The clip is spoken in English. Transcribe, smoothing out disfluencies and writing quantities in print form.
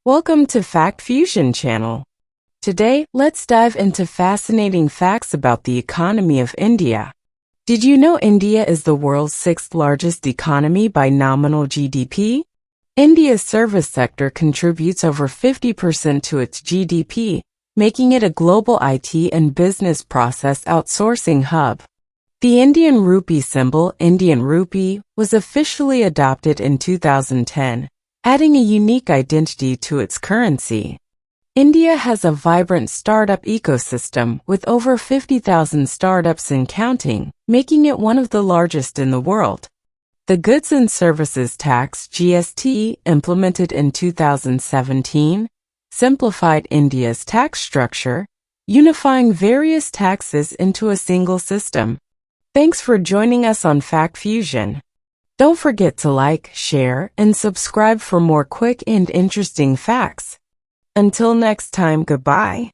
Welcome to Fact Fusion channel. Today, let's dive into fascinating facts about the economy of India. Did you know India is the world's sixth largest economy by nominal GDP? India's service sector contributes over 50% to its GDP, making it a global IT and business process outsourcing hub. The Indian rupee symbol, Indian rupee, was officially adopted in 2010, adding a unique identity to its currency. India has a vibrant startup ecosystem with over 50,000 startups and counting, making it one of the largest in the world. The Goods and Services Tax (GST), implemented in 2017, simplified India's tax structure, unifying various taxes into a single system. Thanks for joining us on Fact Fusion. Don't forget to like, share, and subscribe for more quick and interesting facts. Until next time, goodbye.